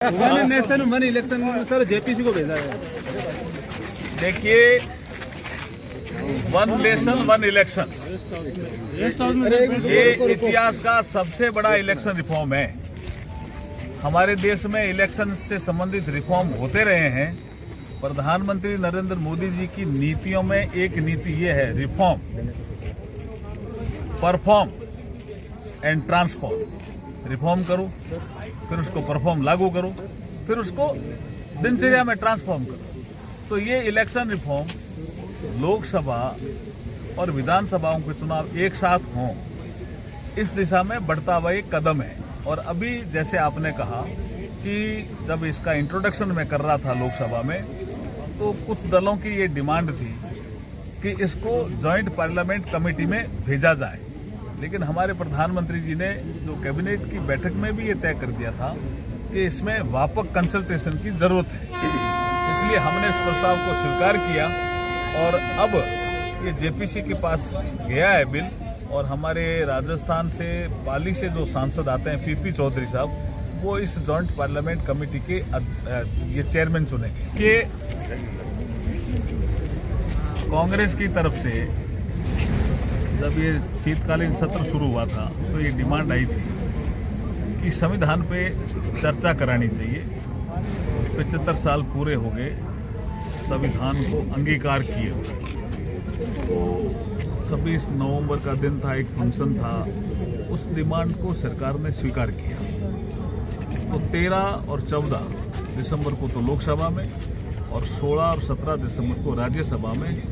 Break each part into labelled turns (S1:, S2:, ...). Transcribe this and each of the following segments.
S1: One nation one election sir JPC को भेजा है।
S2: देखिए, वन नेशन वन इलेक्शन ये इतिहास का सबसे बड़ा इलेक्शन रिफॉर्म है। हमारे देश में इलेक्शन से संबंधित रिफॉर्म होते रहे हैं। प्रधानमंत्री नरेंद्र मोदी जी की नीतियों में एक नीति ये है, reform, perform and transform. Reform करो, फिर उसको परफॉर्म लागू करो, फिर उसको दिनचर्या में ट्रांसफॉर्म करो। तो ये इलेक्शन रिफॉर्म लोकसभा और विधानसभाओं के चुनाव एक साथ हों, इस दिशा में बढ़ता हुआ एक कदम है। और अभी जैसे आपने कहा कि जब इसका इंट्रोडक्शन मैं कर रहा था लोकसभा में, तो कुछ दलों की ये डिमांड थी कि इसको जॉइंट पार्लियामेंट कमेटी में भेजा जाए। लेकिन हमारे प्रधानमंत्री जी ने जो कैबिनेट की बैठक में भी ये तय कर दिया था कि इसमें व्यापक कंसल्टेशन की जरूरत है, इसलिए हमने इस प्रस्ताव को स्वीकार किया। और अब ये जेपीसी के पास गया है बिल, और हमारे राजस्थान से, पाली से जो सांसद आते हैं पीपी चौधरी साहब, वो इस जॉइंट पार्लियामेंट कमेटी के ये चेयरमैन चुनेंगे। कि कांग्रेस की तरफ से जब ये शीतकालीन सत्र शुरू हुआ था तो ये डिमांड आई थी कि संविधान पे चर्चा करानी चाहिए। 75 साल पूरे हो गए संविधान को अंगीकार किए हुए। तो 26 नवंबर का दिन था, एक फंक्शन था, उस डिमांड को सरकार ने स्वीकार किया। तो 13 और 14 दिसंबर को तो लोकसभा में, और 16 और 17 दिसंबर को राज्यसभा में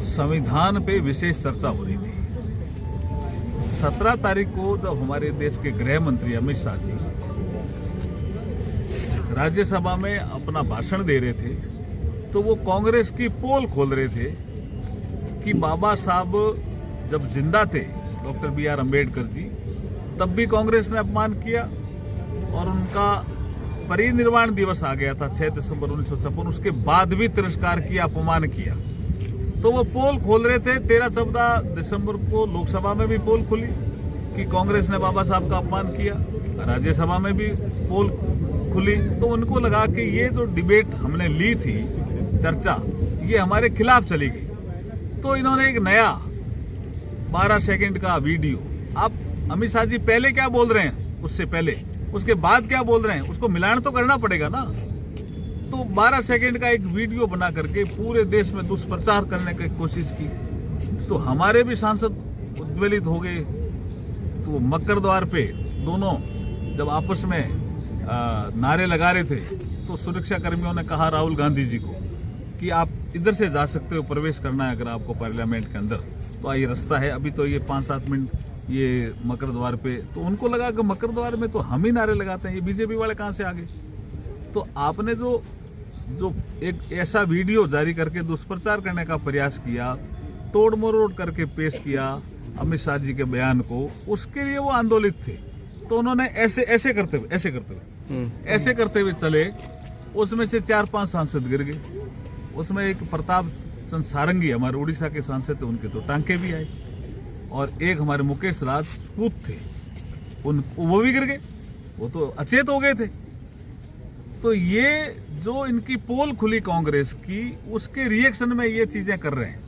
S2: संविधान पे विशेष चर्चा हो रही थी। 17 तारीख को जब हमारे देश के गृह मंत्री अमित शाह जी राज्यसभा में अपना भाषण दे रहे थे, तो वो कांग्रेस की पोल खोल रहे थे कि बाबा साहब जब जिंदा थे, डॉक्टर BR अम्बेडकर जी, तब भी कांग्रेस ने अपमान किया, और उनका परिनिर्वाण दिवस आ गया था 6 दिसंबर 1956, उसके बाद भी तिरस्कार किया, अपमान किया। तो वो पोल खोल रहे थे। 13-14 दिसंबर को लोकसभा में भी पोल खुली कि कांग्रेस ने बाबा साहब का अपमान किया, राज्यसभा में भी पोल खुली। तो उनको लगा कि ये जो डिबेट हमने ली थी, चर्चा, ये हमारे खिलाफ चली गई। तो इन्होंने एक नया 12 सेकंड का वीडियो, आप अमित शाह जी पहले क्या बोल रहे हैं, उससे पहले, उसके बाद क्या बोल रहे हैं, उसको मिलान तो करना पड़ेगा ना। तो 12 सेकंड का एक वीडियो बना करके पूरे देश में दुष्प्रचार करने की कोशिश की। तो हमारे भी सांसद उद्वेलित हो गए। तो मकर द्वार पे दोनों जब आपस में नारे लगा रहे थे, तो सुरक्षा कर्मियों ने कहा राहुल गांधी जी को कि आप इधर से जा सकते हो, प्रवेश करना है अगर आपको पार्लियामेंट के अंदर, तो ये रास्ता है। अभी तो ये 5-7 मिनट ये मकर द्वार पे, तो उनको लगा कि मकर द्वार में तो हम ही नारे लगाते हैं, ये बीजेपी वाले कहां से आ गए। तो आपने जो एक ऐसा वीडियो जारी करके दुष्प्रचार करने का प्रयास किया, तोड़ मरोड़ करके पेश किया अमित शाह जी के बयान को, उसके लिए वो आंदोलित थे। तो उन्होंने ऐसे करते हुए चले। उसमें से 4-5 सांसद गिर गए। उसमें एक प्रताप चंद सारंगी, हमारे उड़ीसा के सांसद थे, उनके तो टांके भी आए। और एक हमारे मुकेश राजपूत थे, वो भी गिर गए, वो तो अचेत हो गए थे। तो ये जो इनकी पोल खुली कांग्रेस की, उसके रिएक्शन में ये चीजें कर रहे हैं।